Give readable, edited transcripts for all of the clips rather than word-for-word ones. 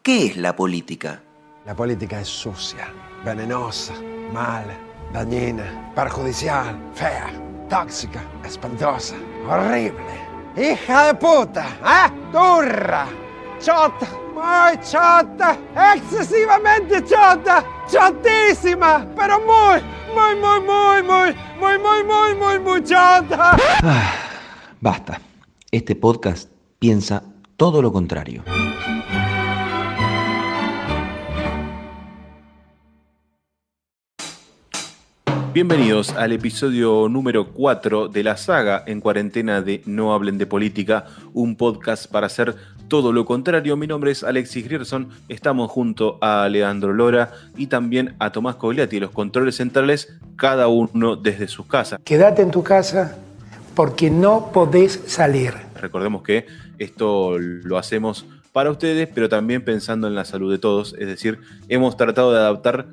¿Qué es la política? La política es sucia, venenosa, mala, dañina, perjudicial, fea, tóxica, espantosa, horrible. ¡Hija de puta! ¡Turra! ¡Chota! ¡Muy chota! ¡Excesivamente chota! ¡Chotísima! ¡Pero muy chota! Basta. Este podcast piensa todo lo contrario. Bienvenidos al episodio número 4 de la saga en cuarentena de No Hablen de Política, un podcast para hacer todo lo contrario. Mi nombre es Alexis Grierson, estamos junto a Leandro Lora y también a Tomás Cogliatti, los controles centrales, cada uno desde sus casas. Quédate en tu casa porque no podés salir. Recordemos que esto lo hacemos para ustedes, pero también pensando en la salud de todos, es decir, hemos tratado de adaptar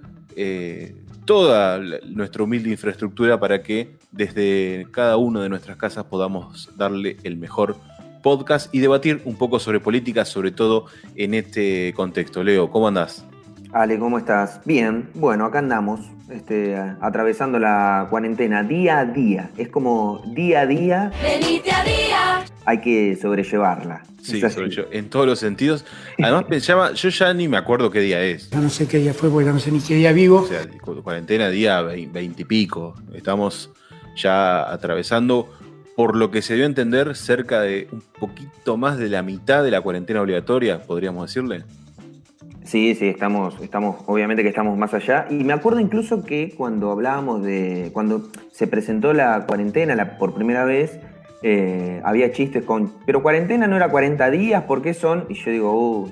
toda nuestra humilde infraestructura para que desde cada una de nuestras casas podamos darle el mejor podcast y debatir un poco sobre política, sobre todo en este contexto. Leo, ¿cómo andás? Ale, ¿cómo estás? Bien, bueno, acá andamos, atravesando la cuarentena día a día. Es como día a día. Venite a día. Hay que sobrellevarla. Sí, en todos los sentidos. Además, pensaba, yo ya ni me acuerdo qué día es. Yo no sé qué día fue porque no sé ni qué día vivo. O sea, cuarentena día 20 y pico. Estamos ya atravesando, por lo que se dio a entender, cerca de un poquito más de la mitad de la cuarentena obligatoria, podríamos decirle. Sí, estamos, obviamente que estamos más allá. Y me acuerdo incluso que cuando hablábamos cuando se presentó la cuarentena por primera vez, había chistes pero cuarentena no era 40 días, ¿por qué son? Y yo digo,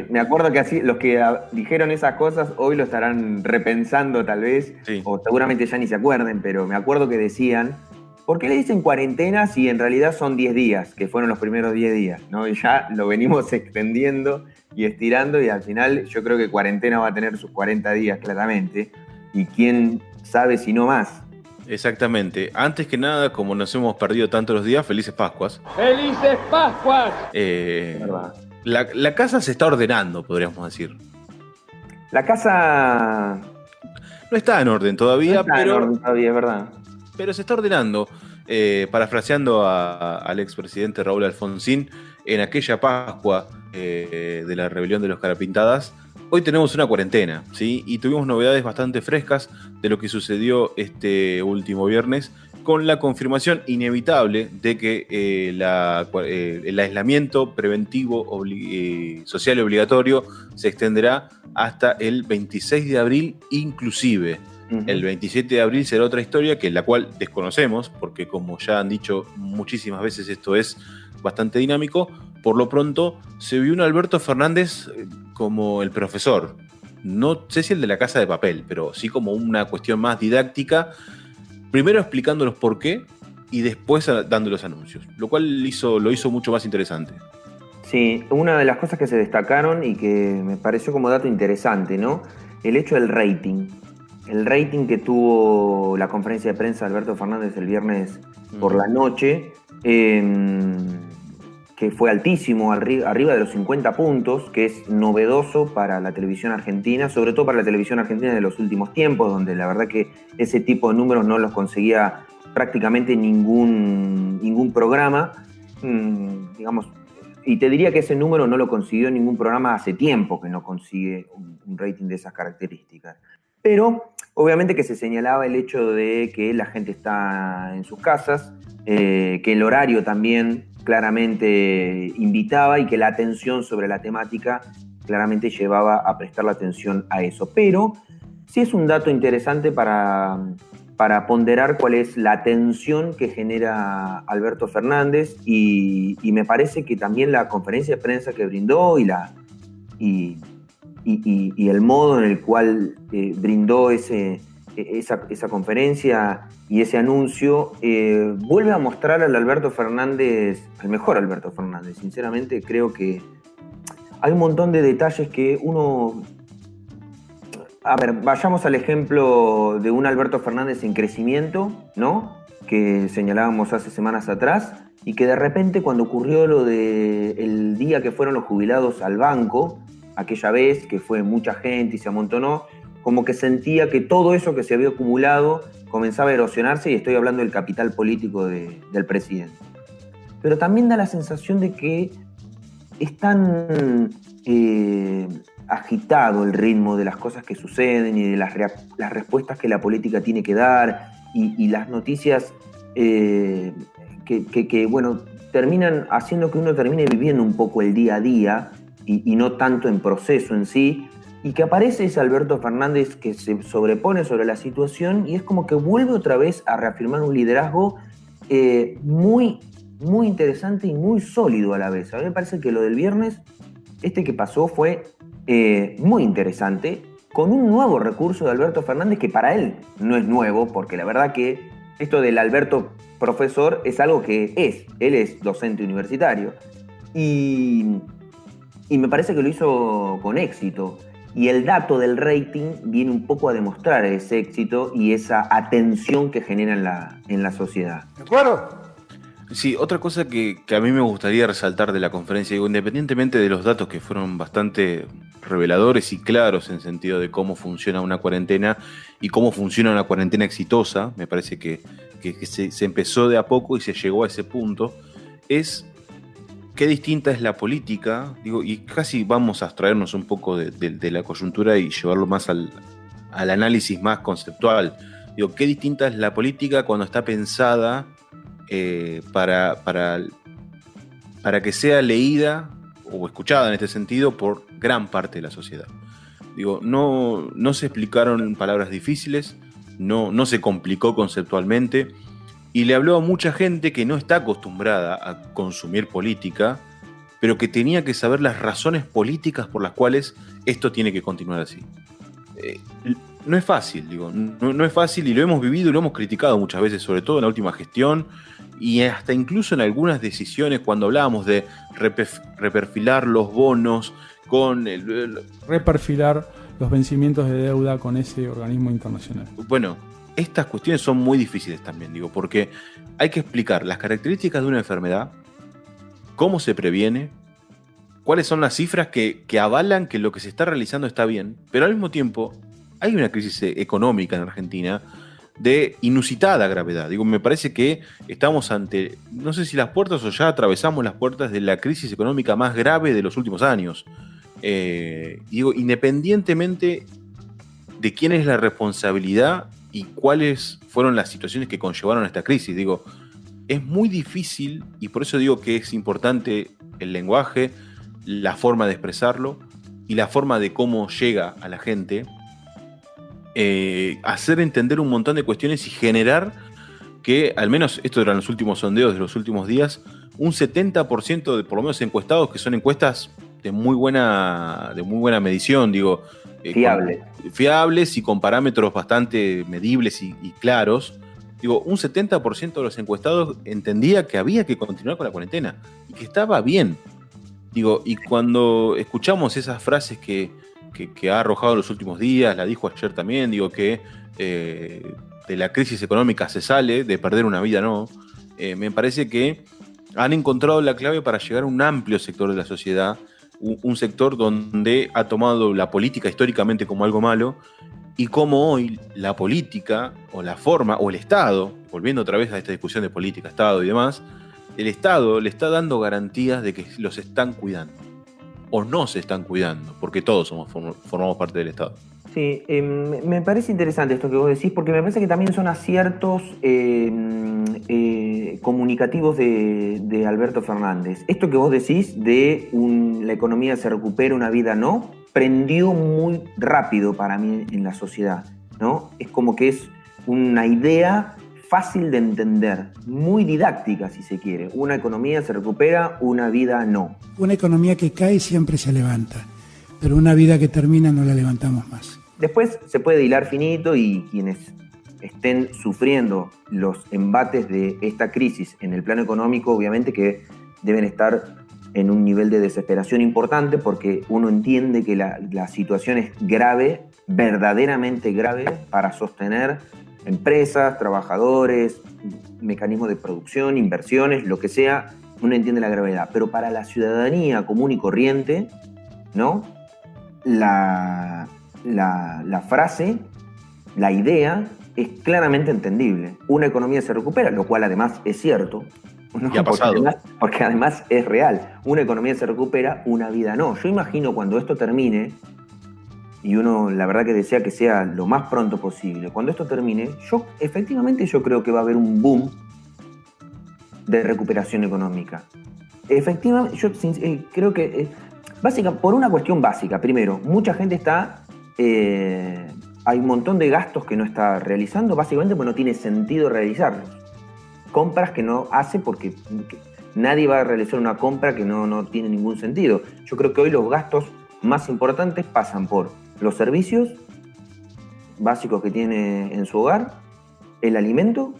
me acuerdo que así, los que dijeron esas cosas hoy lo estarán repensando tal vez, sí. O seguramente ya ni se acuerden, pero me acuerdo que decían, ¿por qué le dicen cuarentena si en realidad son 10 días, que fueron los primeros 10 días, ¿no? Y ya lo venimos extendiendo y estirando y al final yo creo que cuarentena va a tener sus 40 días claramente y quién sabe si no más. Exactamente. Antes que nada, como nos hemos perdido tantos los días, felices Pascuas. ¡Felices Pascuas! La casa se está ordenando, podríamos decir. La casa no está en orden todavía, es verdad. Pero se está ordenando. Parafraseando al expresidente Raúl Alfonsín, en aquella Pascua de la rebelión de los Carapintadas, hoy tenemos una cuarentena, ¿sí? Y tuvimos novedades bastante frescas de lo que sucedió este último viernes, con la confirmación inevitable de que el aislamiento preventivo social y obligatorio se extenderá hasta el 26 de abril inclusive. Uh-huh. El 27 de abril será otra historia, que la cual desconocemos, porque como ya han dicho muchísimas veces, esto es bastante dinámico. Por lo pronto, se vio un Alberto Fernández como el profesor. No sé si el de la Casa de Papel, pero sí como una cuestión más didáctica. Primero explicándolos por qué y después dando los anuncios, lo cual lo hizo mucho más interesante. Sí, una de las cosas que se destacaron y que me pareció como dato interesante, ¿no? El hecho del rating. El rating que tuvo la conferencia de prensa de Alberto Fernández el viernes por la noche, que fue altísimo, arriba de los 50 puntos, que es novedoso para la televisión argentina, sobre todo para la televisión argentina de los últimos tiempos, donde la verdad que ese tipo de números no los conseguía prácticamente ningún programa, digamos, y te diría que ese número no lo consiguió ningún programa hace tiempo que no consigue un rating de esas características. Pero obviamente que se señalaba el hecho de que la gente está en sus casas, que el horario también claramente invitaba y que la atención sobre la temática claramente llevaba a prestar la atención a eso. Pero sí es un dato interesante para ponderar cuál es la tensión que genera Alberto Fernández y me parece que también la conferencia de prensa que brindó y el modo en el cual brindó esa conferencia y ese anuncio vuelve a mostrar al Alberto Fernández, al mejor Alberto Fernández. Sinceramente creo que hay un montón de detalles que uno... A ver, vayamos al ejemplo de un Alberto Fernández en crecimiento, ¿no? Que señalábamos hace semanas atrás, y que de repente cuando ocurrió lo del día que fueron los jubilados al banco, aquella vez que fue mucha gente y se amontonó, como que sentía que todo eso que se había acumulado comenzaba a erosionarse, y estoy hablando del capital político del presidente. Pero también da la sensación de que es tan agitado el ritmo de las cosas que suceden y de las respuestas que la política tiene que dar, y las noticias que bueno, terminan haciendo que uno termine viviendo un poco el día a día y no tanto en proceso en sí, y que aparece ese Alberto Fernández que se sobrepone sobre la situación y es como que vuelve otra vez a reafirmar un liderazgo muy, muy interesante y muy sólido a la vez. A mí me parece que lo del viernes, que pasó, fue muy interesante, con un nuevo recurso de Alberto Fernández que para él no es nuevo, porque la verdad que esto del Alberto profesor es algo que él es docente universitario, y me parece que lo hizo con éxito. Y el dato del rating viene un poco a demostrar ese éxito y esa atención que genera en la sociedad. ¿De acuerdo? Sí, otra cosa que a mí me gustaría resaltar de la conferencia, digo, independientemente de los datos que fueron bastante reveladores y claros en sentido de cómo funciona una cuarentena y cómo funciona una cuarentena exitosa, me parece que se empezó de a poco y se llegó a ese punto, es qué distinta es la política, digo, y casi vamos a abstraernos un poco de la coyuntura y llevarlo más al análisis más conceptual. Digo, qué distinta es la política cuando está pensada para que sea leída o escuchada en este sentido por gran parte de la sociedad. Digo, no se explicaron en palabras difíciles, no se complicó conceptualmente, y le habló a mucha gente que no está acostumbrada a consumir política, pero que tenía que saber las razones políticas por las cuales esto tiene que continuar así. No es fácil, digo, no es fácil, y lo hemos vivido y lo hemos criticado muchas veces, sobre todo en la última gestión, y hasta incluso en algunas decisiones cuando hablábamos de reperfilar los bonos con reperfilar los vencimientos de deuda con ese organismo internacional. Bueno, estas cuestiones son muy difíciles también, digo, porque hay que explicar las características de una enfermedad, cómo se previene, cuáles son las cifras que avalan que lo que se está realizando está bien, pero al mismo tiempo hay una crisis económica en Argentina de inusitada gravedad. Digo, me parece que estamos ante, no sé si las puertas o ya atravesamos las puertas de la crisis económica más grave de los últimos años. Digo, independientemente de quién es la responsabilidad y cuáles fueron las situaciones que conllevaron a esta crisis, digo, es muy difícil, y por eso digo que es importante el lenguaje, la forma de expresarlo y la forma de cómo llega a la gente, hacer entender un montón de cuestiones y generar que, al menos esto eran los últimos sondeos de los últimos días, un 70% de por lo menos encuestados, que son encuestas de muy buena medición, digo, fiables y con parámetros bastante medibles y claros. Digo, un 70% de los encuestados entendía que había que continuar con la cuarentena y que estaba bien. Digo, y cuando escuchamos esas frases que ha arrojado en los últimos días, la dijo ayer también, digo que de la crisis económica se sale, de perder una vida no, me parece que han encontrado la clave para llegar a un amplio sector de la sociedad, un sector donde ha tomado la política históricamente como algo malo, y como hoy la política o la forma o el Estado, volviendo otra vez a esta discusión de política, Estado y demás, el Estado le está dando garantías de que los están cuidando o no se están cuidando, porque todos formamos parte del Estado. Sí, me parece interesante esto que vos decís, porque me parece que también son aciertos comunicativos de Alberto Fernández. Esto que vos decís de la economía se recupera, una vida no, prendió muy rápido para mí en la sociedad, ¿no? Es como que es una idea fácil de entender, muy didáctica si se quiere. Una economía se recupera, una vida no. Una economía que cae siempre se levanta, pero una vida que termina no la levantamos más. Después se puede hilar finito, y quienes estén sufriendo los embates de esta crisis en el plano económico, obviamente que deben estar en un nivel de desesperación importante, porque uno entiende que la situación es grave, verdaderamente grave, para sostener empresas, trabajadores, mecanismos de producción, inversiones, lo que sea, uno entiende la gravedad. Pero para la ciudadanía común y corriente, ¿no? La frase, la idea, es claramente entendible. Una economía se recupera, lo cual además es cierto. ¿No? Y ha pasado. Porque además es real. Una economía se recupera, una vida no. Yo imagino cuando esto termine, y uno la verdad que desea que sea lo más pronto posible, cuando esto termine, efectivamente yo creo que va a haber un boom de recuperación económica. Efectivamente, yo creo que, por una cuestión básica, primero, mucha gente hay un montón de gastos que no está realizando, básicamente porque no tiene sentido realizarlos. Compras que no hace porque nadie va a realizar una compra que no tiene ningún sentido. Yo creo que hoy los gastos más importantes pasan por los servicios básicos que tiene en su hogar, el alimento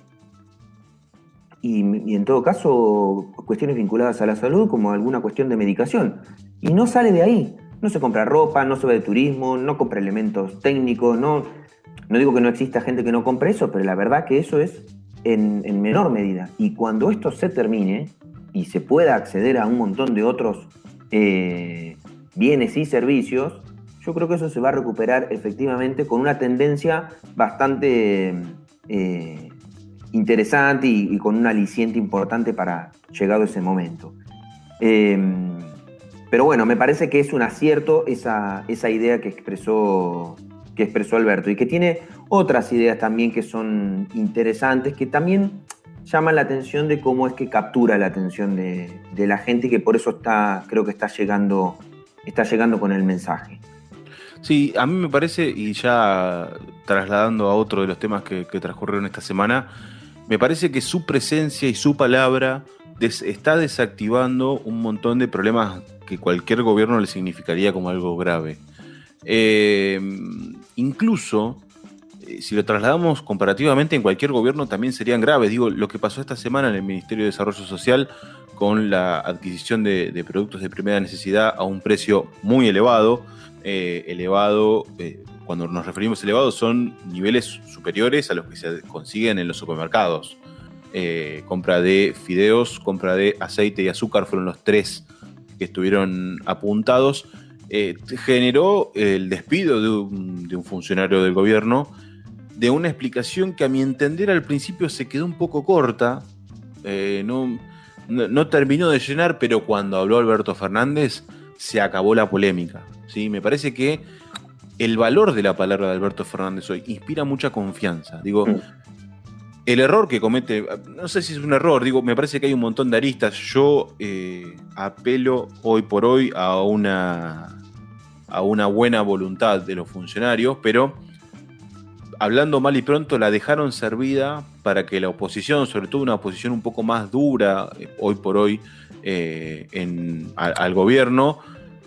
y en todo caso cuestiones vinculadas a la salud como alguna cuestión de medicación. Y no sale de ahí. No se compra ropa, no se va de turismo, no compra elementos técnicos. No digo que no exista gente que no compre eso, pero la verdad que eso es en menor medida. Y cuando esto se termine y se pueda acceder a un montón de otros bienes y servicios, yo creo que eso se va a recuperar efectivamente con una tendencia bastante interesante y con un aliciente importante para llegado ese momento. Pero bueno, me parece que es un acierto esa idea que expresó Alberto y que tiene otras ideas también que son interesantes, que también llaman la atención de cómo es que captura la atención de la gente y que por eso creo que está llegando con el mensaje. Sí, a mí me parece, y ya trasladando a otro de los temas que transcurrieron esta semana, me parece que su presencia y su palabra está desactivando un montón de problemas que cualquier gobierno le significaría como algo grave. Incluso, si lo trasladamos comparativamente, en cualquier gobierno también serían graves. Digo, lo que pasó esta semana en el Ministerio de Desarrollo Social con la adquisición de productos de primera necesidad a un precio muy elevado. Cuando nos referimos a elevado, son niveles superiores a los que se consiguen en los supermercados. Compra de fideos, compra de aceite y azúcar fueron los tres que estuvieron apuntados. Generó el despido de un funcionario del gobierno, de una explicación que a mi entender al principio se quedó un poco corta, no terminó de llenar, pero cuando habló Alberto Fernández se acabó la polémica, ¿sí? Me parece que el valor de la palabra de Alberto Fernández hoy inspira mucha confianza. Digo, el error que comete, no sé si es un error, me parece que hay un montón de aristas. Yo apelo hoy por hoy a una buena voluntad de los funcionarios, pero hablando mal y pronto, la dejaron servida para que la oposición, sobre todo una oposición un poco más dura hoy por hoy al gobierno,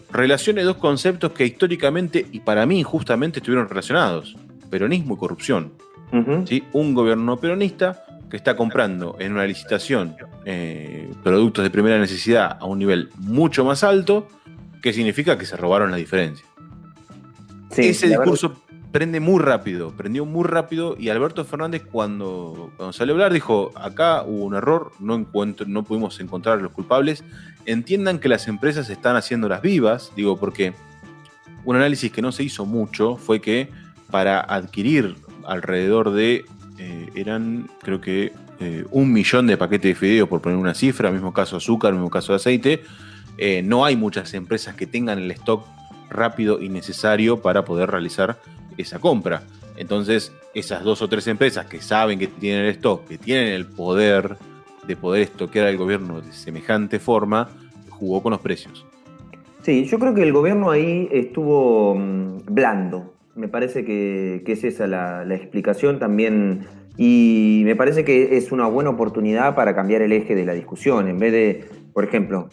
relacione dos conceptos que históricamente y para mí justamente estuvieron relacionados: peronismo y corrupción. Uh-huh. ¿Sí? Un gobierno peronista que está comprando en una licitación productos de primera necesidad a un nivel mucho más alto, que significa que se robaron la diferencia. Sí, ese discurso prendió muy rápido, y Alberto Fernández cuando salió a hablar dijo: acá hubo un error, no pudimos encontrar a los culpables, entiendan que las empresas están haciendo las vivas. Digo, porque un análisis que no se hizo mucho fue que para adquirir alrededor de eran creo que 1 millón de paquetes de fideos, por poner una cifra, mismo caso azúcar, mismo caso de aceite, no hay muchas empresas que tengan el stock rápido y necesario para poder realizar esa compra. Entonces, esas 2 o 3 empresas que saben que tienen el stock, que tienen el poder de poder estoquear al gobierno de semejante forma, jugó con los precios. Sí, yo creo que el gobierno ahí estuvo blando. Me parece que es esa la explicación también, y me parece que es una buena oportunidad para cambiar el eje de la discusión. En vez de, por ejemplo,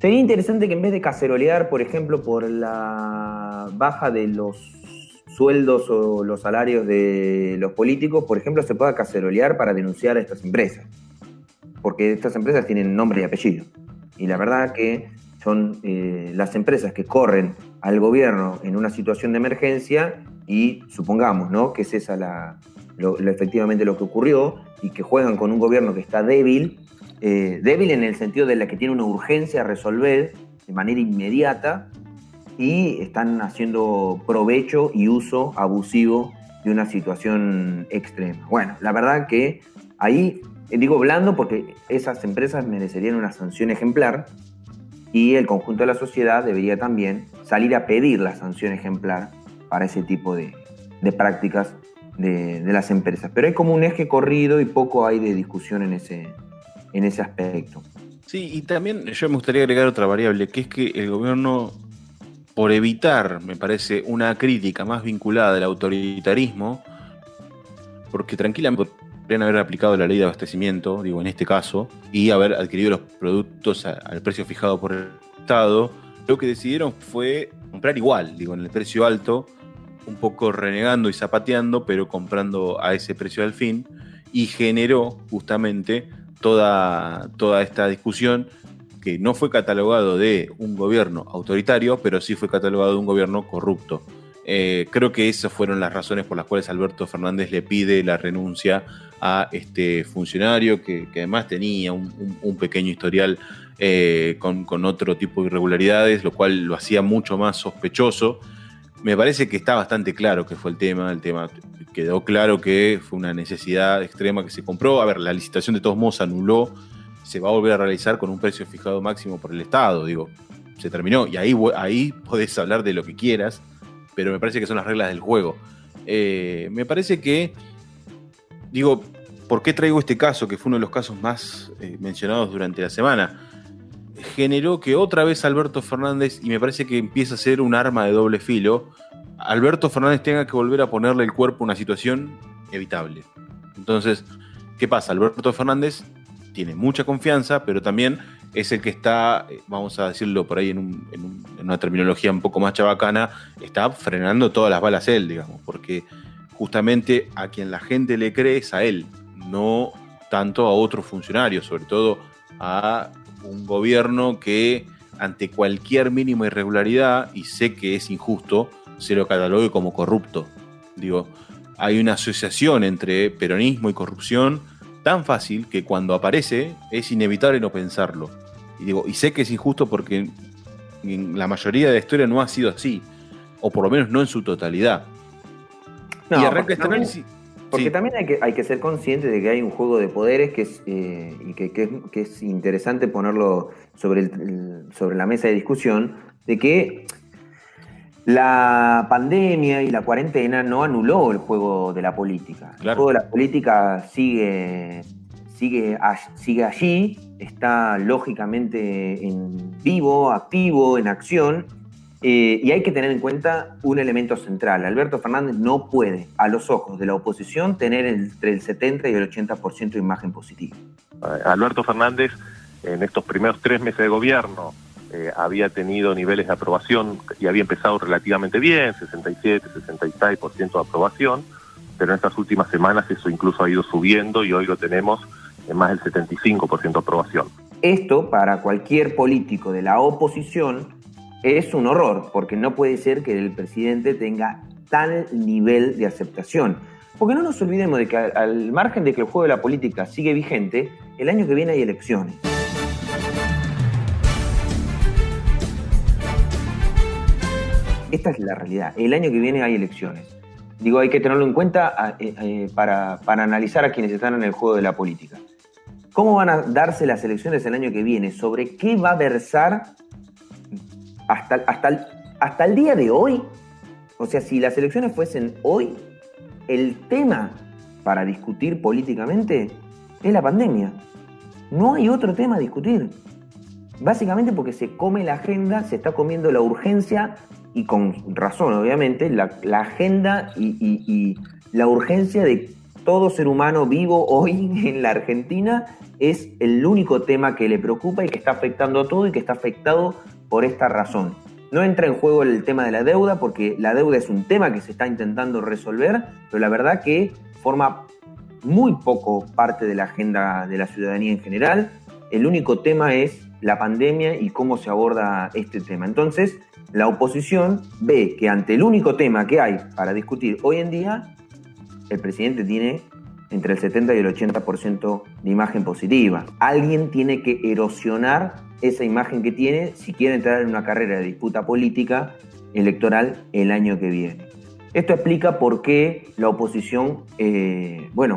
sería interesante que en vez de cacerolear, por ejemplo, por la baja de los sueldos o los salarios de los políticos, por ejemplo, se pueda cacerolear para denunciar a estas empresas. Porque estas empresas tienen nombre y apellido. Y la verdad que son las empresas que corren al gobierno en una situación de emergencia, y supongamos, ¿no?, que es esa efectivamente lo que ocurrió, y que juegan con un gobierno que está débil en el sentido de la que tiene una urgencia a resolver de manera inmediata, y están haciendo provecho y uso abusivo de una situación extrema. Bueno, la verdad que ahí digo blando porque esas empresas merecerían una sanción ejemplar, y el conjunto de la sociedad debería también salir a pedir la sanción ejemplar para ese tipo de prácticas de las empresas. Pero hay como un eje corrido y poco hay de discusión en ese aspecto. Sí, y también yo me gustaría agregar otra variable, que es que el gobierno, por evitar, me parece, una crítica más vinculada al autoritarismo, porque tranquilamente podrían haber aplicado la ley de abastecimiento, digo, en este caso, y haber adquirido los productos al precio fijado por el Estado, lo que decidieron fue comprar igual, digo, en el precio alto, un poco renegando y zapateando, pero comprando a ese precio al fin, y generó justamente toda esta discusión que no fue catalogado de un gobierno autoritario, pero sí fue catalogado de un gobierno corrupto. Creo que esas fueron las razones por las cuales Alberto Fernández le pide la renuncia a este funcionario, que además tenía un pequeño historial con otro tipo de irregularidades, lo cual lo hacía mucho más sospechoso. Me parece que está bastante claro que fue el tema quedó claro que fue una necesidad extrema que se compró. A ver, la licitación de todos modos se anuló, se va a volver a realizar con un precio fijado máximo por el Estado, digo, se terminó, y ahí podés hablar de lo que quieras, pero me parece que son las reglas del juego. Me parece que, digo, ¿por qué traigo este caso, que fue uno de los casos más mencionados durante la semana? Generó que otra vez Alberto Fernández, y me parece que empieza a ser un arma de doble filo, Alberto Fernández tenga que volver a ponerle el cuerpo a una situación evitable. Entonces, ¿qué pasa? Alberto Fernández tiene mucha confianza, pero también es el que está, vamos a decirlo por ahí en una terminología un poco más chabacana, está frenando todas las balas él, digamos, porque justamente a quien la gente le cree es a él, no tanto a otros funcionarios, sobre todo a un gobierno que ante cualquier mínima irregularidad, y sé que es injusto, se lo catalogue como corrupto. Digo, hay una asociación entre peronismo y corrupción tan fácil que cuando aparece es inevitable no pensarlo. Y sé que es injusto porque en la mayoría de la historia no ha sido así, o por lo menos no en su totalidad. No, y arranca este análisis. Porque Sí. también hay que ser consciente de que hay un juego de poderes que es interesante ponerlo sobre la mesa de discusión, de que la pandemia y la cuarentena no anuló el juego de la política. Claro. El juego de la política sigue allí, está lógicamente en vivo, activo, en acción. Y hay que tener en cuenta un elemento central. Alberto Fernández no puede, a los ojos de la oposición, tener entre el 70 y el 80% de imagen positiva. Alberto Fernández, en estos primeros 3 meses de gobierno, había tenido niveles de aprobación y había empezado relativamente bien, 67, 66% de aprobación, pero en estas últimas semanas eso incluso ha ido subiendo y hoy lo tenemos en más del 75% de aprobación. Esto, para cualquier político de la oposición, es un horror, porque no puede ser que el presidente tenga tal nivel de aceptación. Porque no nos olvidemos de que al margen de que el juego de la política sigue vigente, el año que viene hay elecciones. Esta es la realidad. El año que viene hay elecciones. Digo, hay que tenerlo en cuenta para analizar a quienes están en el juego de la política. ¿Cómo van a darse las elecciones el año que viene? ¿Sobre qué va a versar hasta el día de hoy? O sea, si las elecciones fuesen hoy, el tema para discutir políticamente es la pandemia. No hay otro tema a discutir. Básicamente porque se come la agenda, se está comiendo la urgencia, y con razón, obviamente, la agenda y la urgencia de todo ser humano vivo hoy en la Argentina es el único tema que le preocupa y que está afectando a todo y que está afectado por esta razón. No entra en juego el tema de la deuda, porque la deuda es un tema que se está intentando resolver, pero la verdad que forma muy poco parte de la agenda de la ciudadanía en general. El único tema es la pandemia y cómo se aborda este tema. Entonces, la oposición ve que ante el único tema que hay para discutir hoy en día, el presidente tiene entre el 70 y el 80% de imagen positiva. Alguien tiene que erosionar esa imagen que tiene si quiere entrar en una carrera de disputa política electoral el año que viene. Esto explica por qué la oposición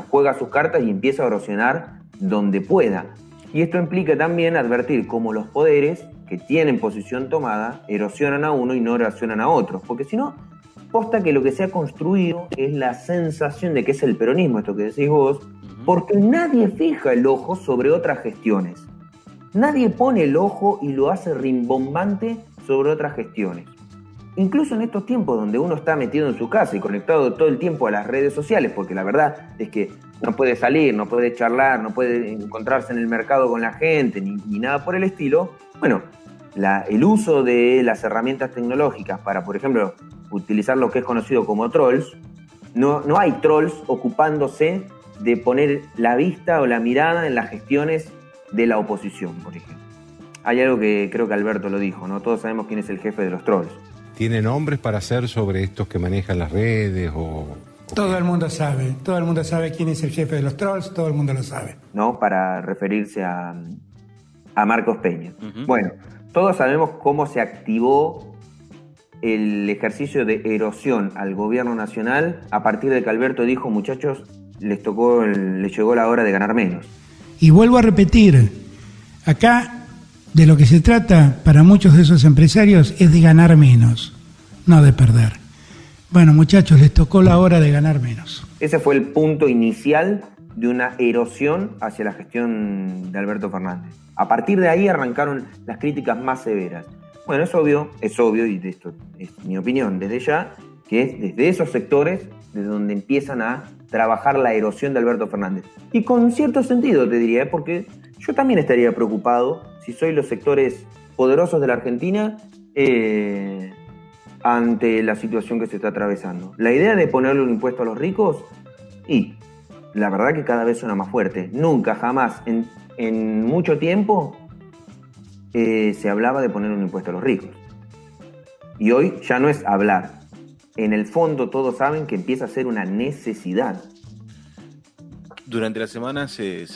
juega sus cartas y empieza a erosionar donde pueda. Y esto implica también advertir cómo los poderes que tienen posición tomada erosionan a uno y no erosionan a otros. Porque si no, posta que lo que se ha construido es la sensación de que es el peronismo, esto que decís vos, porque nadie fija el ojo sobre otras gestiones. Nadie pone el ojo y lo hace rimbombante sobre otras gestiones. Incluso en estos tiempos donde uno está metido en su casa y conectado todo el tiempo a las redes sociales, porque la verdad es que no puede salir, no puede charlar, no puede encontrarse en el mercado con la gente, ni nada por el estilo, bueno, el uso de las herramientas tecnológicas para, por ejemplo, utilizar lo que es conocido como trolls, no hay trolls ocupándose de poner la vista o la mirada en las gestiones de la oposición, por ejemplo. Hay algo que creo que Alberto lo dijo, ¿no? Todos sabemos quién es el jefe de los trolls. ¿Tiene nombres para hacer sobre estos que manejan las redes o Todo el mundo sabe quién es el jefe de los trolls, todo el mundo lo sabe. ¿No? Para referirse a Marcos Peña. Bueno, todos sabemos cómo se activó el ejercicio de erosión al gobierno nacional a partir de que Alberto dijo, muchachos, les llegó la hora de ganar menos. Y vuelvo a repetir, acá de lo que se trata para muchos de esos empresarios es de ganar menos, no de perder. Bueno, muchachos, les tocó la hora de ganar menos. Ese fue el punto inicial de una erosión hacia la gestión de Alberto Fernández. A partir de ahí arrancaron las críticas más severas. Bueno, es obvio, y de esto es mi opinión desde ya, que es desde esos sectores de donde empiezan a trabajar la erosión de Alberto Fernández. Y con cierto sentido, te diría, porque yo también estaría preocupado si soy los sectores poderosos de la Argentina ante la situación que se está atravesando. La idea de ponerle un impuesto a los ricos, y la verdad que cada vez suena más fuerte. Nunca, jamás, en mucho tiempo se hablaba de poner un impuesto a los ricos. Y hoy ya no es hablar. En el fondo todos saben que empieza a ser una necesidad. Durante la semana se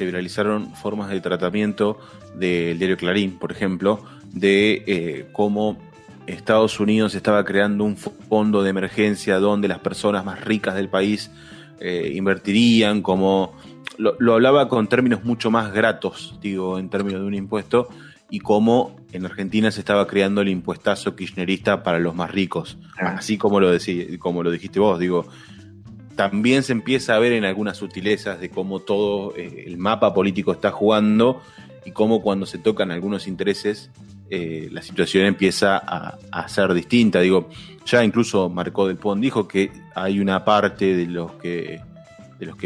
viralizaron formas de tratamiento del diario Clarín, por ejemplo, de cómo Estados Unidos estaba creando un fondo de emergencia donde las personas más ricas del país invertirían, como lo hablaba con términos mucho más gratos, digo, en términos de un impuesto, y cómo en Argentina se estaba creando el impuestazo kirchnerista para los más ricos, así como lo dijiste vos, digo. También se empieza a ver en algunas sutilezas de cómo todo el mapa político está jugando y cómo cuando se tocan algunos intereses la situación empieza a ser distinta. Digo, ya incluso Marcó del Pont dijo que hay una parte de los que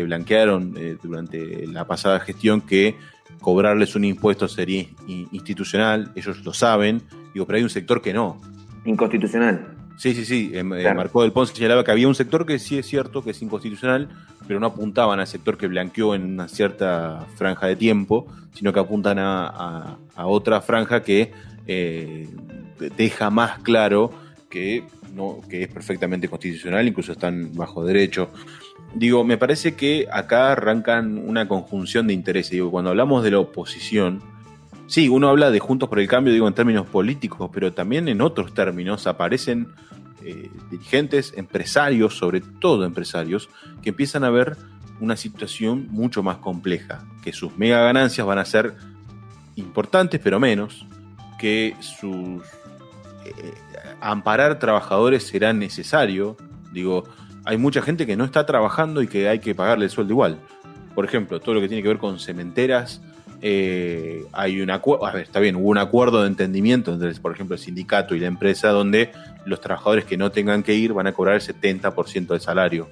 blanquearon durante la pasada gestión que cobrarles un impuesto sería institucional, ellos lo saben, digo, pero hay un sector que no. Inconstitucional. Sí. Claro. Marcó del Pont señalaba que había un sector que sí es cierto que es inconstitucional, pero no apuntaban al sector que blanqueó en una cierta franja de tiempo, sino que apuntan a otra franja que deja más claro que es perfectamente constitucional, incluso están bajo derecho. Digo, me parece que acá arrancan una conjunción de intereses. Digo, cuando hablamos de la oposición, sí, uno habla de Juntos por el Cambio, digo, en términos políticos, pero también en otros términos aparecen dirigentes, empresarios, sobre todo empresarios, que empiezan a ver una situación mucho más compleja, que sus mega ganancias van a ser importantes, pero menos, que sus amparar trabajadores será necesario. Digo, hay mucha gente que no está trabajando y que hay que pagarle el sueldo igual. Por ejemplo, todo lo que tiene que ver con cementeras, hay un acuerdo, está bien, hubo un acuerdo de entendimiento entre, por ejemplo, el sindicato y la empresa, donde los trabajadores que no tengan que ir van a cobrar el 70% del salario.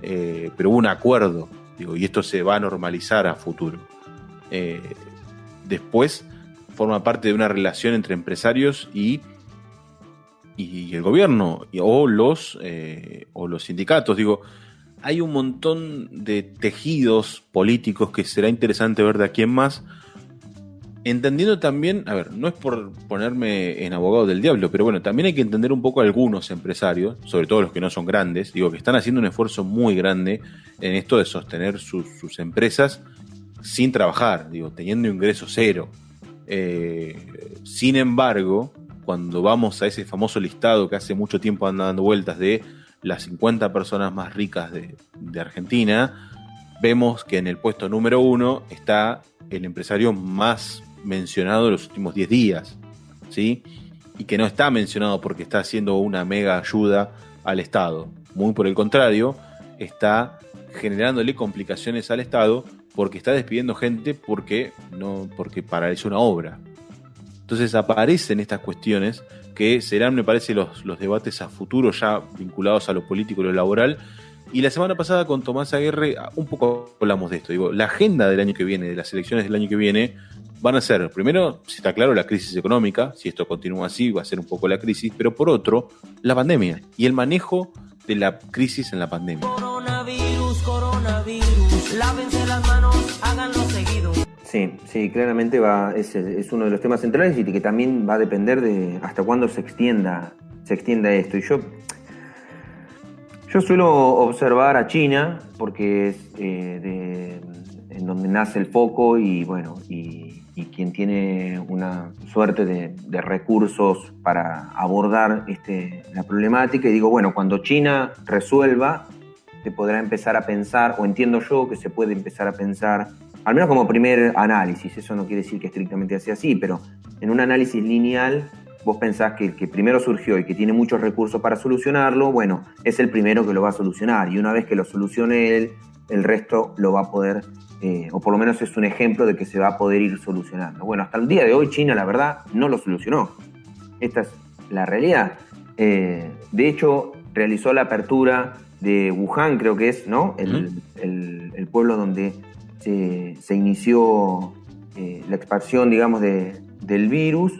Pero hubo un acuerdo, digo, y esto se va a normalizar a futuro. Después forma parte de una relación entre empresarios y el gobierno o los sindicatos. Digo, hay un montón de tejidos políticos que será interesante ver de aquí en más, Entendiendo también, a ver, no es por ponerme en abogado del diablo, pero bueno, también hay que entender un poco a algunos empresarios, sobre todo los que no son grandes, digo, que están haciendo un esfuerzo muy grande en esto de sostener sus empresas sin trabajar, digo, teniendo ingreso cero. Sin embargo, cuando vamos a ese famoso listado que hace mucho tiempo anda dando vueltas de las 50 personas más ricas de Argentina, vemos que en el puesto número 1 está el empresario más mencionado en los últimos 10 días, ¿sí? Y que no está mencionado porque está haciendo una mega ayuda al Estado. Muy por el contrario, está generándole complicaciones al Estado porque está despidiendo gente porque paralizó una obra. Entonces aparecen estas cuestiones que serán, me parece, los debates a futuro ya vinculados a lo político y lo laboral. Y la semana pasada con Tomás Aguirre un poco hablamos de esto. Digo, la agenda del año que viene, de las elecciones del año que viene, van a ser, primero, si está claro, la crisis económica. Si esto continúa así, va a ser un poco la crisis. Pero por otro, la pandemia y el manejo de la crisis en la pandemia. Coronavirus, lávense las manos, háganlo seguido. Sí, claramente es uno de los temas centrales y que también va a depender de hasta cuándo se extienda esto. Y yo suelo observar a China porque es en donde nace el foco y bueno, y quien tiene una suerte de recursos para abordar la problemática. Y digo, bueno, cuando China resuelva, se podrá empezar a pensar, o entiendo yo que se puede empezar a pensar, al menos como primer análisis, eso no quiere decir que estrictamente sea así, pero en un análisis lineal vos pensás que el que primero surgió y que tiene muchos recursos para solucionarlo, bueno, es el primero que lo va a solucionar. Y una vez que lo solucione él, el resto lo va a poder, o por lo menos es un ejemplo de que se va a poder ir solucionando. Bueno, hasta el día de hoy China, la verdad, no lo solucionó. Esta es la realidad. De hecho, realizó la apertura de Wuhan, creo que es, ¿no? El pueblo donde se inició la expansión, digamos, del virus,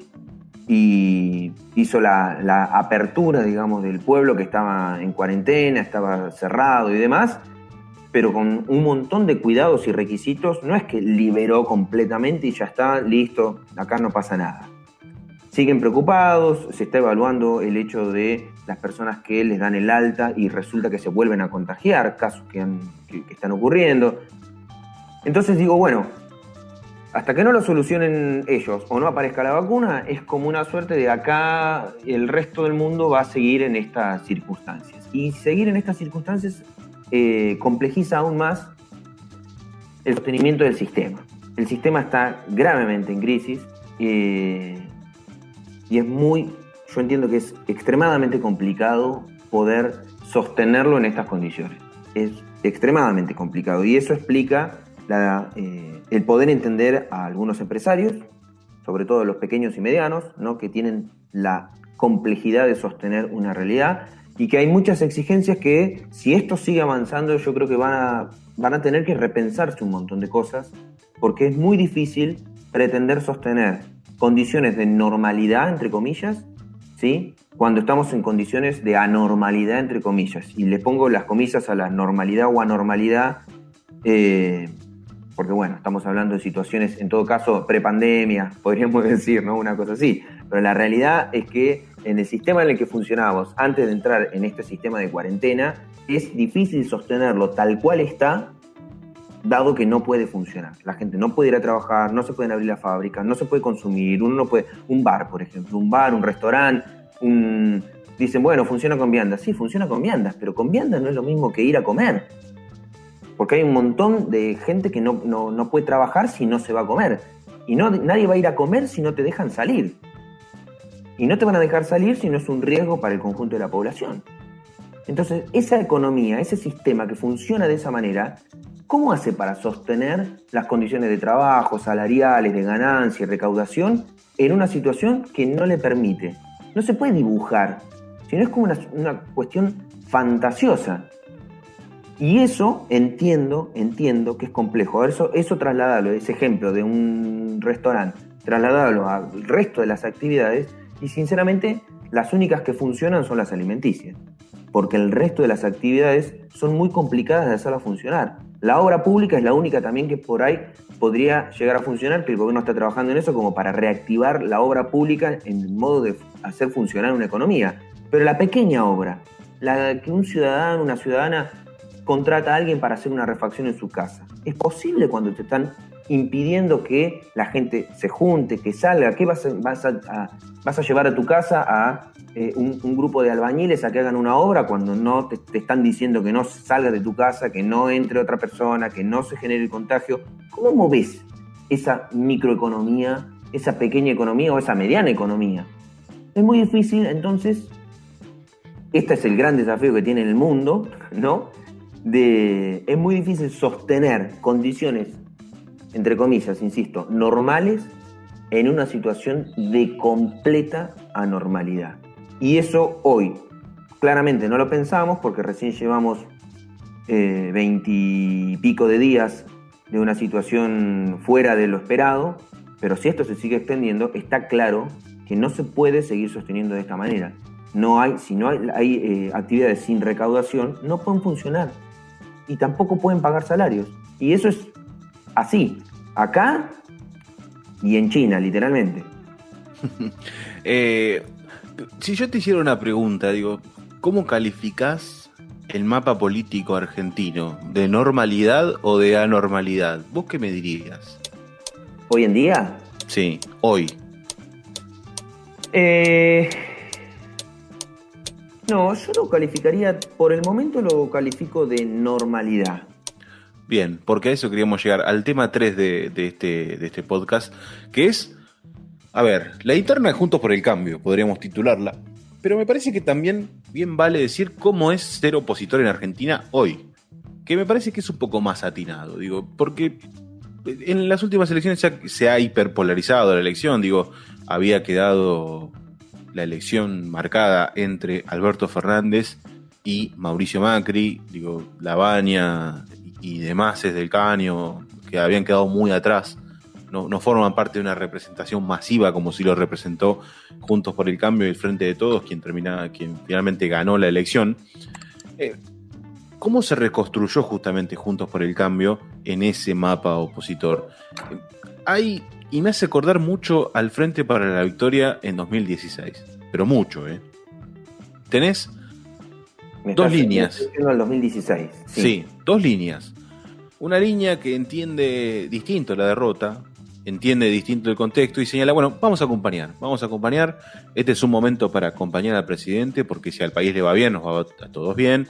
y hizo la apertura, digamos, del pueblo que estaba en cuarentena, estaba cerrado y demás, pero con un montón de cuidados y requisitos. No es que liberó completamente y ya está, listo, acá no pasa nada. Siguen preocupados, se está evaluando el hecho de las personas que les dan el alta y resulta que se vuelven a contagiar, casos que están ocurriendo. Entonces digo, bueno, hasta que no lo solucionen ellos o no aparezca la vacuna, es como una suerte de acá el resto del mundo va a seguir en estas circunstancias. Y seguir en estas circunstancias complejiza aún más el sostenimiento del sistema. El sistema está gravemente en crisis y yo entiendo que es extremadamente complicado poder sostenerlo en estas condiciones. Es extremadamente complicado y eso explica el poder entender a algunos empresarios, sobre todo los pequeños y medianos, ¿no? Que tienen la complejidad de sostener una realidad y que hay muchas exigencias que, si esto sigue avanzando, yo creo que van a tener que repensarse un montón de cosas, porque es muy difícil pretender sostener condiciones de normalidad, entre comillas, ¿sí? Cuando estamos en condiciones de anormalidad, entre comillas. Y le pongo las comillas a la normalidad o anormalidad, porque bueno, estamos hablando de situaciones, en todo caso, prepandemia, podríamos decir, ¿no? Una cosa así. Pero la realidad es que en el sistema en el que funcionábamos antes de entrar en este sistema de cuarentena, es difícil sostenerlo tal cual está, dado que no puede funcionar. La gente no puede ir a trabajar, no se pueden abrir las fábricas, no se puede consumir, uno no puede... Un bar, por ejemplo, un restaurante, dicen, bueno, funciona con viandas. Sí, funciona con viandas, pero con viandas no es lo mismo que ir a comer. Porque hay un montón de gente que no puede trabajar si no se va a comer. Y nadie va a ir a comer si no te dejan salir. Y no te van a dejar salir si no es un riesgo para el conjunto de la población. Entonces, esa economía, ese sistema que funciona de esa manera, ¿cómo hace para sostener las condiciones de trabajo, salariales, de ganancia y recaudación en una situación que no le permite? No se puede dibujar, sino es como una cuestión fantasiosa. Y eso entiendo que es complejo. Eso trasladarlo, ese ejemplo de un restaurante, trasladarlo al resto de las actividades, y sinceramente las únicas que funcionan son las alimenticias, porque el resto de las actividades son muy complicadas de hacerlas funcionar. La obra pública es la única también que por ahí podría llegar a funcionar, que el gobierno está trabajando en eso como para reactivar la obra pública en modo de hacer funcionar una economía. Pero la pequeña obra, la que un ciudadano, una ciudadana contrata a alguien para hacer una refacción en su casa, ¿es posible cuando te están impidiendo que la gente se junte, que salga? ¿Qué vas a llevar a tu casa a un grupo de albañiles a que hagan una obra cuando no te están diciendo que no salgas de tu casa, que no entre otra persona, que no se genere el contagio? ¿Cómo ves esa microeconomía, esa pequeña economía o esa mediana economía? Es muy difícil, entonces, este es el gran desafío que tiene el mundo, ¿no? Es muy difícil sostener condiciones, entre comillas, insisto, normales en una situación de completa anormalidad. Y eso hoy claramente no lo pensamos porque recién llevamos 20 y pico de días de una situación fuera de lo esperado, pero si esto se sigue extendiendo, está claro que no se puede seguir sosteniendo de esta manera. Si no hay actividades sin recaudación, no pueden funcionar y tampoco pueden pagar salarios. Y eso es así, acá y en China, literalmente. Si yo te hiciera una pregunta, digo, ¿cómo calificás el mapa político argentino? ¿De normalidad o de anormalidad? ¿Vos qué me dirías? ¿Hoy en día? Sí, hoy. No, yo lo calificaría, por el momento lo califico de normalidad. Bien, porque a eso queríamos llegar, al tema 3 de este podcast, que es, a ver, la interna de Juntos por el Cambio, podríamos titularla, pero me parece que también bien vale decir cómo es ser opositor en Argentina hoy, que me parece que es un poco más atinado, digo, porque en las últimas elecciones se ha hiperpolarizado la elección, digo, había quedado la elección marcada entre Alberto Fernández y Mauricio Macri, digo, Lavagna y demás del Caño, que habían quedado muy atrás, no forman parte de una representación masiva como si lo representó Juntos por el Cambio y el Frente de Todos, quien finalmente ganó la elección. ¿Cómo se reconstruyó justamente Juntos por el Cambio en ese mapa opositor? Y me hace acordar mucho al Frente para la Victoria en 2016, pero mucho, Tenés dos líneas. En el 2016. Sí, dos líneas. Una línea que entiende distinto la derrota, entiende distinto el contexto y señala, bueno, vamos a acompañar. Este es un momento para acompañar al presidente porque si al país le va bien, nos va a todos bien,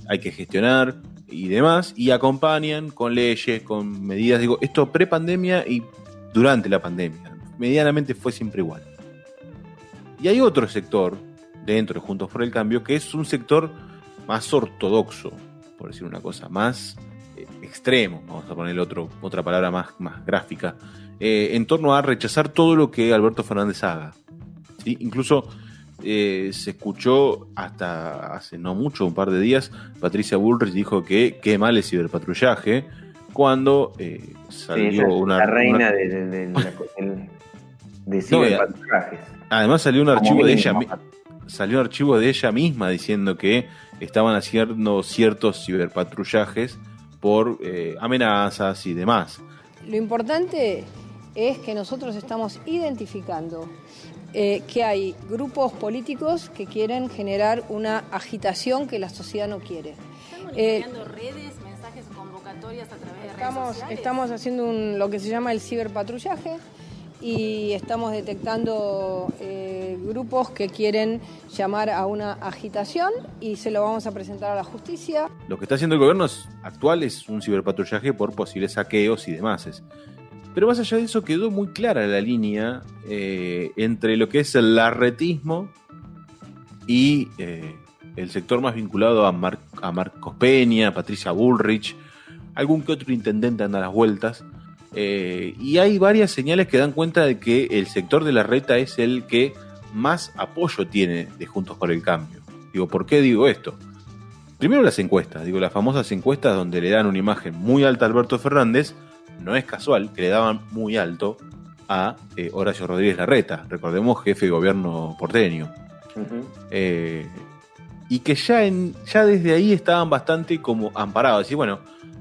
hay que gestionar y demás, y acompañan con leyes, con medidas, digo, esto pre-pandemia y durante la pandemia. Medianamente fue siempre igual. Y hay otro sector dentro de Juntos por el Cambio que es un sector más ortodoxo, por decir una cosa, más extremo, vamos a poner otra palabra más gráfica, en torno a rechazar todo lo que Alberto Fernández haga. ¿Sí? Incluso se escuchó hasta hace no mucho, un par de días, Patricia Bullrich dijo que qué mal el ciberpatrullaje, cuando salió la reina de ciberpatrullajes. Además salió un archivo de ella misma diciendo que estaban haciendo ciertos ciberpatrullajes por amenazas y demás. Lo importante es que nosotros estamos identificando que hay grupos políticos que quieren generar una agitación que la sociedad no quiere. ¿Están monitoreando redes, mensajes o convocatorias a través de redes sociales? Estamos haciendo lo que se llama el ciberpatrullaje y estamos detectando grupos que quieren llamar a una agitación y se lo vamos a presentar a la justicia. Lo que está haciendo el gobierno actual es un ciberpatrullaje por posibles saqueos y demás. Pero más allá de eso quedó muy clara la línea entre lo que es el larretismo y el sector más vinculado a Marcos Peña, Patricia Bullrich, algún que otro intendente anda a las vueltas. Y hay varias señales que dan cuenta de que el sector de la reta es el que más apoyo tiene de Juntos por el Cambio. Digo, ¿por qué digo esto? Primero las encuestas, las famosas encuestas donde le dan una imagen muy alta a Alberto Fernández. No es casual que le daban muy alto a Horacio Rodríguez Larreta, recordemos jefe de gobierno porteño. Uh-huh. Y que ya desde ahí estaban bastante como amparados. Y bueno,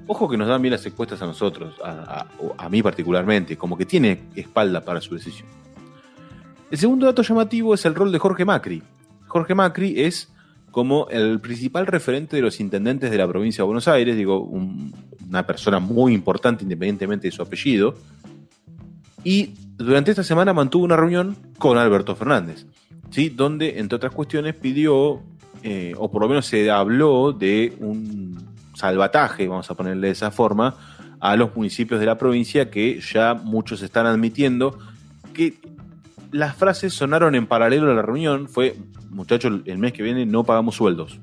Ojo que nos dan bien las encuestas a nosotros, a mí particularmente, como que tiene espalda para su decisión. El segundo dato llamativo es el rol de Jorge Macri. Jorge Macri es como el principal referente de los intendentes de la provincia de Buenos Aires, digo, una persona muy importante independientemente de su apellido, y durante esta semana mantuvo una reunión con Alberto Fernández, ¿sí? Donde, entre otras cuestiones, pidió, o por lo menos se habló de un salvataje, vamos a ponerle de esa forma, a los municipios de la provincia, que ya muchos están admitiendo que las frases sonaron en paralelo a la reunión. Fue, muchachos, el mes que viene no pagamos sueldos.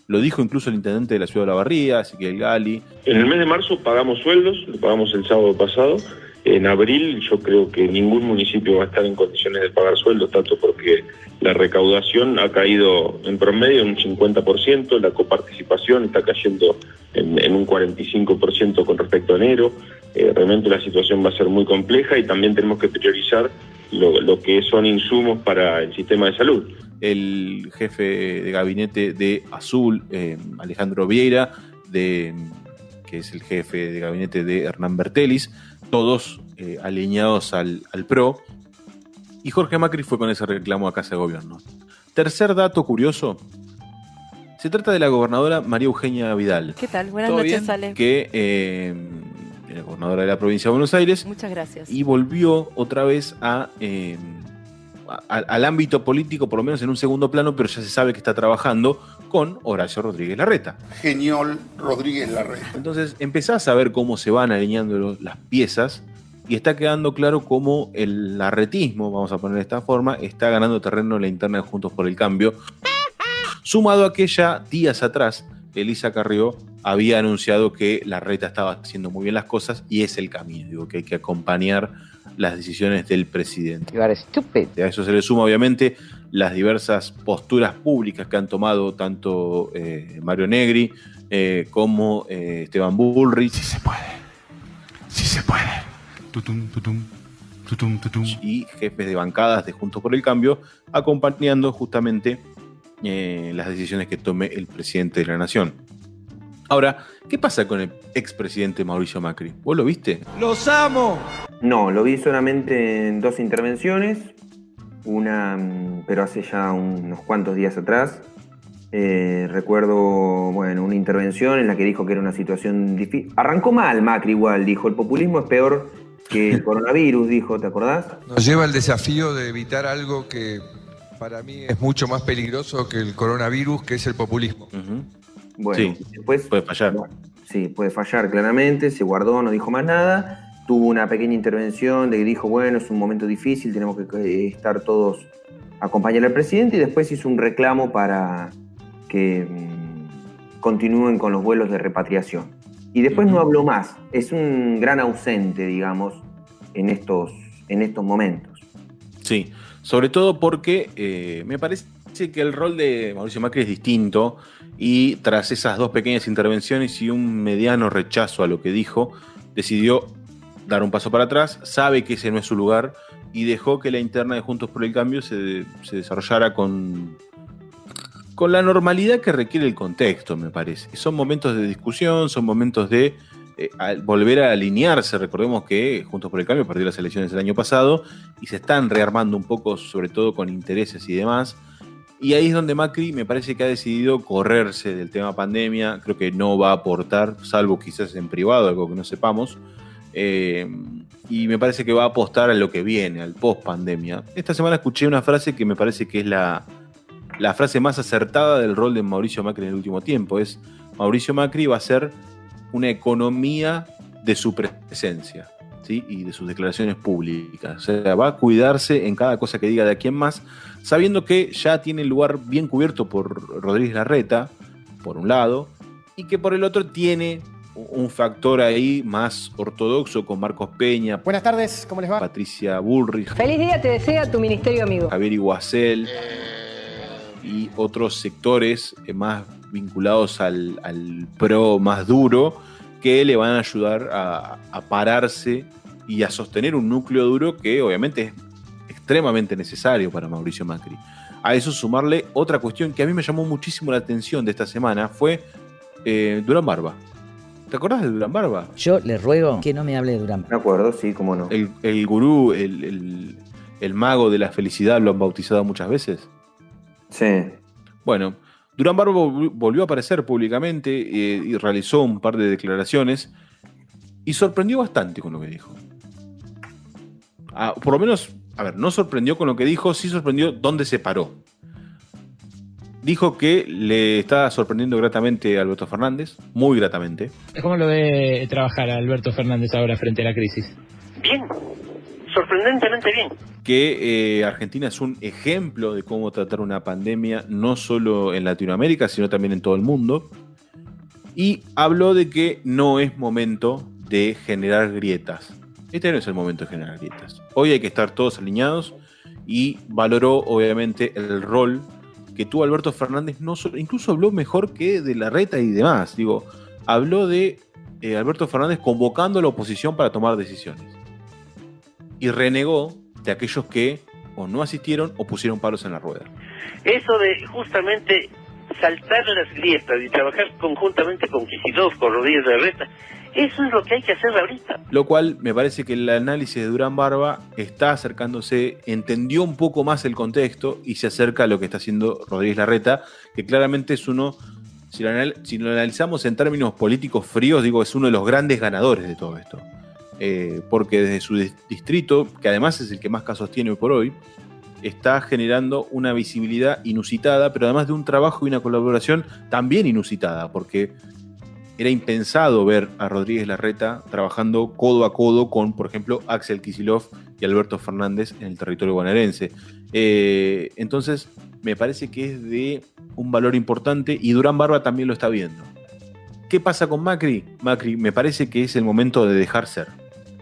Lo dijo incluso el intendente de la ciudad de Olavarría, Ezequiel Gali. En el mes de marzo pagamos sueldos, lo pagamos el sábado pasado. En abril yo creo que ningún municipio va a estar en condiciones de pagar sueldos, tanto porque la recaudación ha caído en promedio en un 50%, la coparticipación está cayendo en un 45% con respecto a enero. Realmente la situación va a ser muy compleja y también tenemos que priorizar lo que son insumos para el sistema de salud. El jefe de gabinete de Azul, Alejandro Vieira, que es el jefe de gabinete de Hernán Bertelis, todos alineados al PRO, y Jorge Macri fue con ese reclamo a Casa de Gobierno. Tercer dato curioso, se trata de la gobernadora María Eugenia Vidal. ¿Qué tal? Buenas noches, Ale. Que la gobernadora de la provincia de Buenos Aires. Muchas gracias. Y volvió otra vez al ámbito político, por lo menos en un segundo plano, pero ya se sabe que está trabajando con Horacio Rodríguez Larreta. Genial Rodríguez Larreta. Entonces empezás a ver cómo se van alineando las piezas y está quedando claro cómo el larretismo, vamos a poner de esta forma, está ganando terreno en la interna de Juntos por el Cambio, sumado a que ya días atrás Elisa Carrió había anunciado que Larreta estaba haciendo muy bien las cosas y es el camino, digo, que hay que acompañar las decisiones del presidente. A eso se le suma obviamente las diversas posturas públicas que han tomado tanto Mario Negri como Esteban Bullrich. Sí se puede. Sí se puede. Tutum, tutum, tutum, tutum. Y jefes de bancadas de Juntos por el Cambio acompañando justamente las decisiones que tome el presidente de la Nación. Ahora, ¿qué pasa con el expresidente Mauricio Macri? ¿Vos lo viste? ¡Los amo! No, lo vi solamente en 2 intervenciones, una, pero hace ya unos cuantos días atrás. Recuerdo, bueno, una intervención en la que dijo que era una situación difícil. Arrancó mal Macri igual, dijo, el populismo es peor que el coronavirus, dijo, ¿te acordás? Nos lleva el desafío de evitar algo que para mí es mucho más peligroso que el coronavirus, que es el populismo. Bueno, sí, después puede fallar. Sí, puede fallar claramente, se guardó, no dijo más nada. Tuvo una pequeña intervención de que dijo, bueno, es un momento difícil, tenemos que estar todos a acompañar al presidente, y después hizo un reclamo para que continúen con los vuelos de repatriación. Y después no habló más. Es un gran ausente, digamos, en estos momentos. Sí, sobre todo porque me parece que el rol de Mauricio Macri es distinto y tras esas 2 pequeñas intervenciones y un mediano rechazo a lo que dijo, decidió dar un paso para atrás, sabe que ese no es su lugar y dejó que la interna de Juntos por el Cambio se desarrollara con la normalidad que requiere el contexto, me parece. Son momentos de discusión, son momentos de volver a alinearse. Recordemos que Juntos por el Cambio perdió las elecciones el año pasado y se están rearmando un poco, sobre todo con intereses y demás. Y ahí es donde Macri me parece que ha decidido correrse del tema pandemia. Creo que no va a aportar, salvo quizás en privado, algo que no sepamos. Y me parece que va a apostar a lo que viene, al post-pandemia. Esta semana escuché una frase que me parece que es la frase más acertada del rol de Mauricio Macri en el último tiempo. Es: Mauricio Macri va a ser una economía de su presencia, ¿sí? Y de sus declaraciones públicas. O sea, va a cuidarse en cada cosa que diga de aquí en más, sabiendo que ya tiene el lugar bien cubierto por Rodríguez Larreta, por un lado, y que por el otro tiene un factor ahí más ortodoxo con Marcos Peña. Buenas tardes, ¿cómo les va? Patricia Bullrich. Feliz día te desea tu ministerio amigo. Javier Iguacel y otros sectores más vinculados al PRO más duro, que le van a ayudar a pararse y a sostener un núcleo duro que obviamente es extremadamente necesario para Mauricio Macri. A eso sumarle otra cuestión que a mí me llamó muchísimo la atención de esta semana, fue Durán Barba. ¿Te acordás de Durán Barba? Yo le ruego que no me hable de Durán Barba. De acuerdo, sí, cómo no. El gurú, el mago de la felicidad, lo han bautizado muchas veces. Sí. Bueno, Durán Barba volvió a aparecer públicamente y realizó un par de declaraciones y sorprendió bastante con lo que dijo. Por lo menos, a ver, no sorprendió con lo que dijo, sí sorprendió dónde se paró. Dijo que le está sorprendiendo gratamente a Alberto Fernández, muy gratamente. ¿Cómo lo ve trabajar Alberto Fernández ahora frente a la crisis? Bien, sorprendentemente bien. Que Argentina es un ejemplo de cómo tratar una pandemia, no solo en Latinoamérica, sino también en todo el mundo. Y habló de que no es momento de generar grietas. Este no es el momento de generar grietas. Hoy hay que estar todos alineados y valoró, obviamente, el rol que tuvo Alberto Fernández, incluso habló mejor que de Larreta y demás. Digo, habló de Alberto Fernández convocando a la oposición para tomar decisiones. Y renegó de aquellos que o no asistieron o pusieron palos en la rueda. Eso de justamente saltar las grietas y trabajar conjuntamente con Kicillof, con Rodríguez Larreta, eso es lo que hay que hacer ahorita. Lo cual me parece que el análisis de Durán Barba está acercándose, entendió un poco más el contexto y se acerca a lo que está haciendo Rodríguez Larreta, que claramente es uno, si lo analizamos en términos políticos fríos, digo, es uno de los grandes ganadores de todo esto. Porque desde su distrito, que además es el que más casos tiene hoy por hoy, está generando una visibilidad inusitada, pero además de un trabajo y una colaboración también inusitada, porque era impensado ver a Rodríguez Larreta trabajando codo a codo con, por ejemplo, Axel Kicillof y Alberto Fernández en el territorio bonaerense. Entonces, me parece que es de un valor importante y Durán Barba también lo está viendo. ¿Qué pasa con Macri? Macri, me parece que es el momento de dejar ser.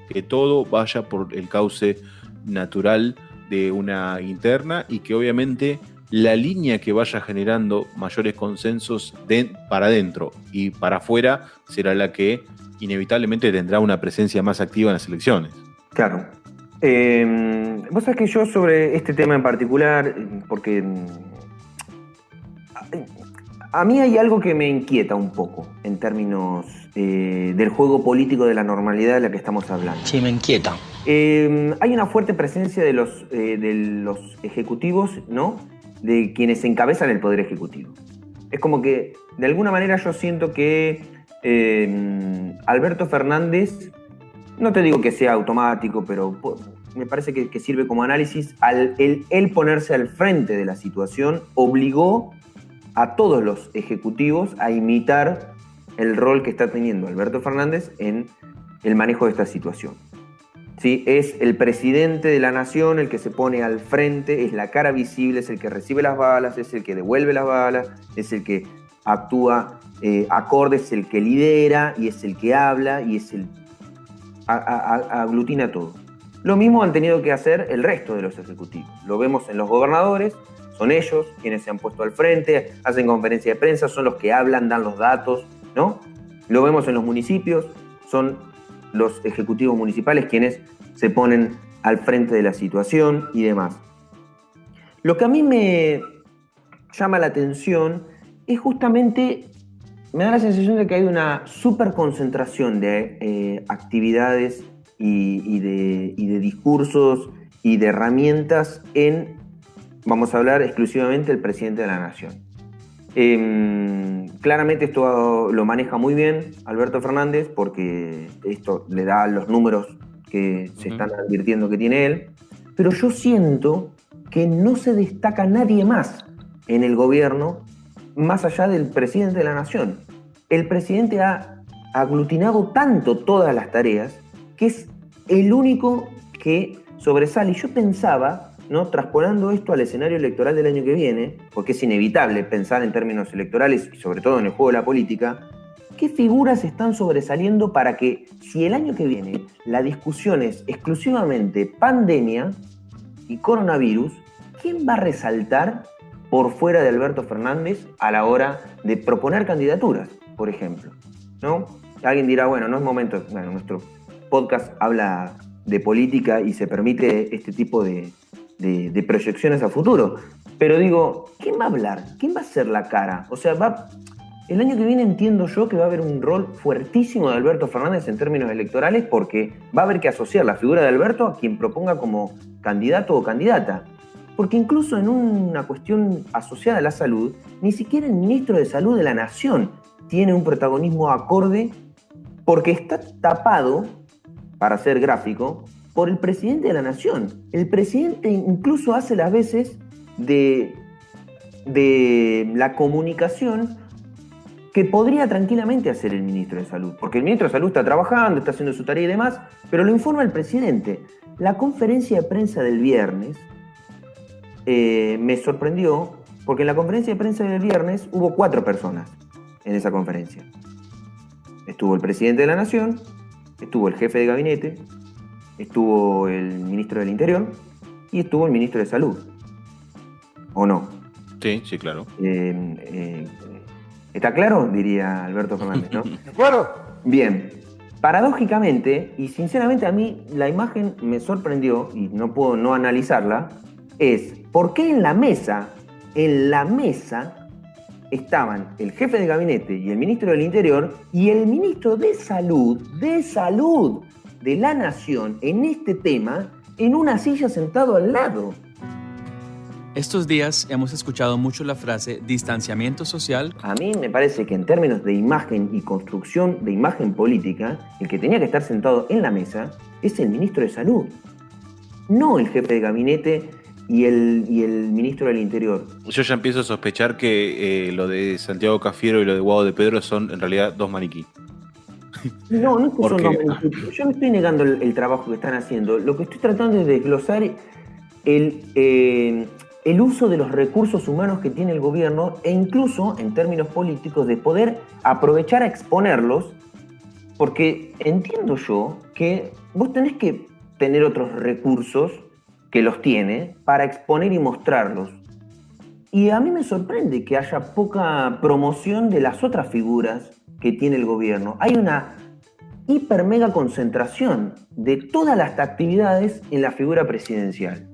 Que todo vaya por el cauce natural de una interna y que obviamente la línea que vaya generando mayores consensos para adentro y para afuera será la que inevitablemente tendrá una presencia más activa en las elecciones. Claro. Vos sabés que yo sobre este tema en particular, porque a mí hay algo que me inquieta un poco en términos del juego político de la normalidad de la que estamos hablando. Sí, me inquieta. Hay una fuerte presencia de los ejecutivos, ¿no? De quienes encabezan el poder ejecutivo. Es como que, de alguna manera, yo siento que Alberto Fernández, no te digo que sea automático, pero me parece que sirve como análisis, el ponerse al frente de la situación obligó a todos los ejecutivos a imitar el rol que está teniendo Alberto Fernández en el manejo de esta situación. ¿Sí? Es el presidente de la nación el que se pone al frente, es la cara visible, es el que recibe las balas, es el que devuelve las balas, es el que actúa acorde, es el que lidera y es el que habla y es el aglutina todo. Lo mismo han tenido que hacer el resto de los ejecutivos. Lo vemos en los gobernadores, son ellos quienes se han puesto al frente, hacen conferencia de prensa, son los que hablan, dan los datos, ¿no? Lo vemos en los municipios, son los ejecutivos municipales quienes se ponen al frente de la situación y demás. Lo que a mí me llama la atención es justamente, me da la sensación de que hay una superconcentración de actividades y de discursos y de herramientas en, vamos a hablar exclusivamente del presidente de la nación. Claramente esto lo maneja muy bien Alberto Fernández porque esto le da los números que se están advirtiendo que tiene él, pero yo siento que no se destaca nadie más en el gobierno más allá del presidente de la nación. El presidente ha aglutinado tanto todas las tareas que es el único que sobresale. Y yo pensaba, ¿no?, traspolando esto al escenario electoral del año que viene, porque es inevitable pensar en términos electorales y sobre todo en el juego de la política, ¿qué figuras están sobresaliendo para que, si el año que viene la discusión es exclusivamente pandemia y coronavirus, quién va a resaltar por fuera de Alberto Fernández a la hora de proponer candidaturas, por ejemplo, ¿no? Alguien dirá, bueno, no es momento, bueno, nuestro podcast habla de política y se permite este tipo de proyecciones a futuro. Pero digo, ¿quién va a hablar? ¿Quién va a ser la cara? O sea, El año que viene entiendo yo que va a haber un rol fuertísimo de Alberto Fernández en términos electorales, porque va a haber que asociar la figura de Alberto a quien proponga como candidato o candidata. Porque incluso en una cuestión asociada a la salud, ni siquiera el ministro de Salud de la Nación tiene un protagonismo acorde, porque está tapado, para ser gráfico, por el presidente de la Nación. El presidente incluso hace las veces de la comunicación que podría tranquilamente hacer el ministro de Salud, porque el ministro de Salud está trabajando, está haciendo su tarea y demás, pero lo informa el presidente. La conferencia de prensa del viernes me sorprendió, porque en la conferencia de prensa del viernes hubo 4 personas en esa conferencia. Estuvo el presidente de la Nación, estuvo el jefe de gabinete, estuvo el ministro del Interior y estuvo el ministro de Salud. ¿O no? Sí, sí, claro. ¿Está claro? Diría Alberto Fernández, ¿no? ¿De acuerdo? Bien. Paradójicamente, y sinceramente a mí la imagen me sorprendió, y no puedo no analizarla, es por qué en la mesa estaban el jefe de gabinete y el ministro del Interior y el ministro de Salud de la Nación en este tema en una silla sentado al lado. Estos días hemos escuchado mucho la frase distanciamiento social. A mí me parece que en términos de imagen y construcción de imagen política, el que tenía que estar sentado en la mesa es el ministro de Salud, no el jefe de gabinete y el ministro del Interior. Yo ya empiezo a sospechar que lo de Santiago Cafiero y lo de Guado de Pedro son en realidad 2 maniquí. No es que son 2 maniquí. Yo no estoy negando el trabajo que están haciendo. Lo que estoy tratando es de desglosar el uso de los recursos humanos que tiene el gobierno e incluso en términos políticos de poder aprovechar a exponerlos, porque entiendo yo que vos tenés que tener otros recursos que los tiene para exponer y mostrarlos. Y a mí me sorprende que haya poca promoción de las otras figuras que tiene el gobierno. Hay una hiper mega concentración de todas las actividades en la figura presidencial.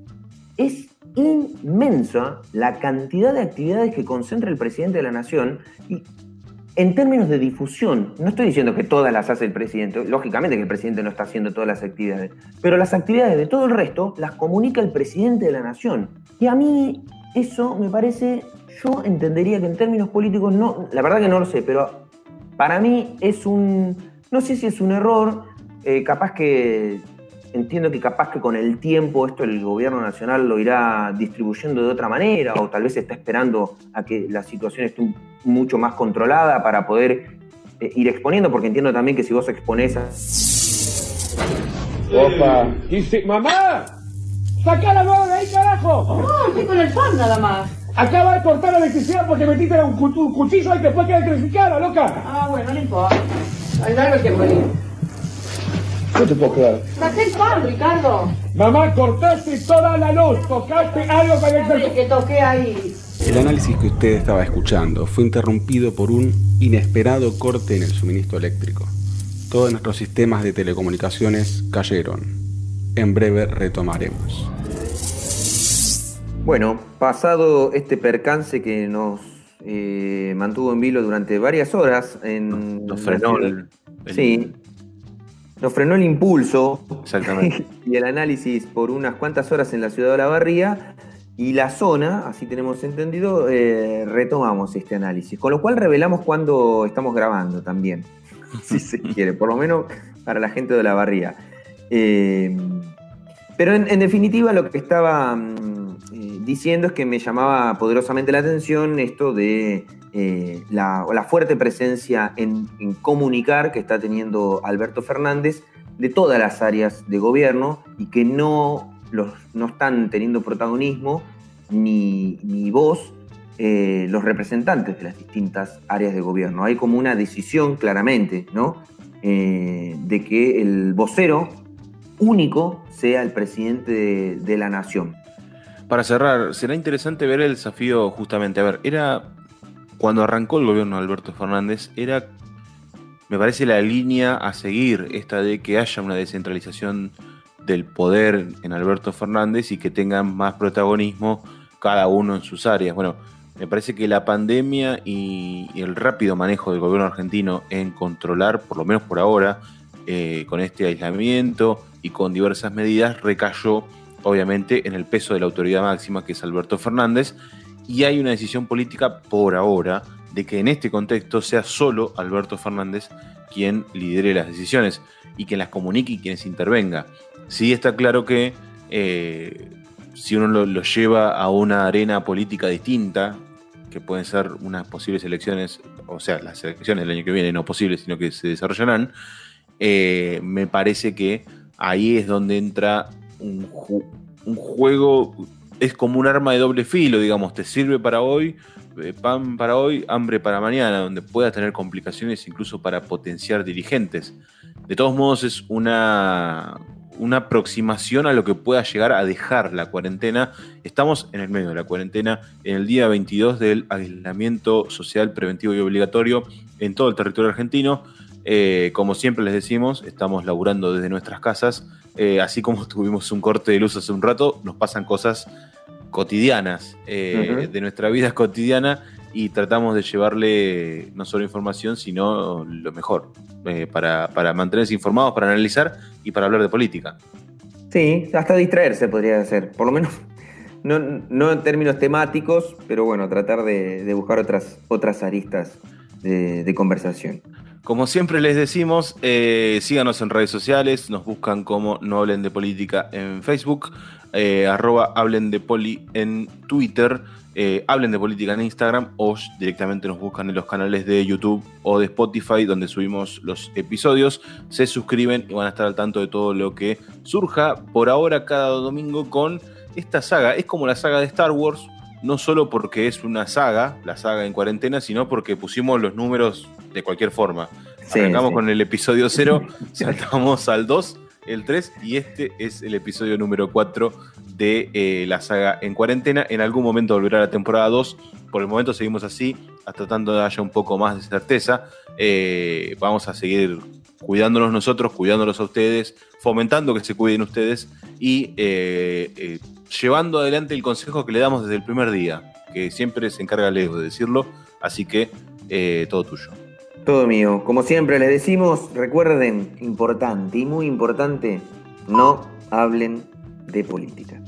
Es inmensa la cantidad de actividades que concentra el presidente de la Nación y en términos de difusión, no estoy diciendo que todas las hace el presidente, lógicamente que el presidente no está haciendo todas las actividades, pero las actividades de todo el resto las comunica el presidente de la Nación. Y a mí eso me parece, yo entendería que en términos políticos, no, la verdad que no lo sé, pero para mí es no sé si es un error, entiendo que capaz que con el tiempo esto el gobierno nacional lo irá distribuyendo de otra manera o tal vez está esperando a que la situación esté mucho más controlada para poder ir exponiendo, porque entiendo también que si vos exponés Opa. Dice, mamá, ¡sacá la mano de ahí, carajo! No, estoy con el pan nada más. Acaba de cortar la electricidad porque metiste un cuchillo ahí que después queda electrificada, loca. Ah, bueno, no importa. Hay algo que morir. No te puedo creer. Saqué el pan, Ricardo. Mamá, cortaste toda la luz, tocaste algo para electrificar. Que toqué ahí. El análisis que usted estaba escuchando fue interrumpido por un inesperado corte en el suministro eléctrico. Todos nuestros sistemas de telecomunicaciones cayeron. En breve retomaremos. Bueno, pasado este percance que nos mantuvo en vilo durante varias horas, nos frenó nos frenó el impulso. Exactamente. Y el análisis por unas cuantas horas en la ciudad de Olavarría y la zona, así tenemos entendido, retomamos este análisis. Con lo cual revelamos cuándo estamos grabando también, si se quiere, por lo menos para la gente de Olavarría. Pero en definitiva lo que estaba diciendo es que me llamaba poderosamente la atención esto de la fuerte presencia en comunicar que está teniendo Alberto Fernández de todas las áreas de gobierno y que no están teniendo protagonismo ni voz los representantes de las distintas áreas de gobierno. Hay como una decisión claramente, ¿no? De que el vocero único sea el presidente de la Nación. Para cerrar, será interesante ver el desafío justamente. A ver, cuando arrancó el gobierno de Alberto Fernández, me parece la línea a seguir, esta de que haya una descentralización del poder en Alberto Fernández y que tengan más protagonismo cada uno en sus áreas. Bueno, Me parece que la pandemia y el rápido manejo del gobierno argentino en controlar, por lo menos por ahora, con este aislamiento y con diversas medidas, recayó obviamente en el peso de la autoridad máxima, que es Alberto Fernández, y hay una decisión política por ahora de que en este contexto sea solo Alberto Fernández quien lidere las decisiones y quien las comunique y quien intervenga. Sí está claro que si uno lo lleva a una arena política distinta, que pueden ser unas posibles elecciones, o sea, las elecciones del año que viene no posibles, sino que se desarrollarán, me parece que ahí es donde entra un juego, es como un arma de doble filo, digamos, te sirve para hoy, pan para hoy, hambre para mañana, donde puedas tener complicaciones incluso para potenciar dirigentes. De todos modos es una aproximación a lo que pueda llegar a dejar la cuarentena. Estamos en el medio de la cuarentena, en el día 22 del aislamiento social preventivo y obligatorio en todo el territorio argentino. Como siempre les decimos, estamos laburando desde nuestras casas, así como tuvimos un corte de luz hace un rato, nos pasan cosas cotidianas de nuestra vida cotidiana y tratamos de llevarle no solo información, sino lo mejor, para mantenerse informados, para analizar y para hablar de política. Sí, hasta distraerse podría ser, por lo menos no en términos temáticos, pero bueno, tratar de buscar otras aristas de conversación. Como siempre les decimos, síganos en redes sociales, nos buscan como No Hablen de Política en Facebook, @Hablen de Poli en Twitter, Hablen de Política en Instagram, o directamente nos buscan en los canales de YouTube o de Spotify donde subimos los episodios. Se suscriben y van a estar al tanto de todo lo que surja por ahora cada domingo con esta saga. Es como la saga de Star Wars, no solo porque es una saga, la saga en cuarentena, sino porque pusimos los números de cualquier forma. Arrancamos con el episodio 0, saltamos al 2, el 3, y este es el episodio número 4 de la saga en cuarentena. En algún momento volverá la temporada 2. Por el momento seguimos así, hasta tanto haya un poco más de certeza. Vamos a seguir cuidándonos nosotros, cuidándolos a ustedes, fomentando que se cuiden ustedes y llevando adelante el consejo que le damos desde el primer día, que siempre se encarga Leo de decirlo, así que todo tuyo. Todo mío. Como siempre les decimos, recuerden, importante y muy importante, no hablen de política.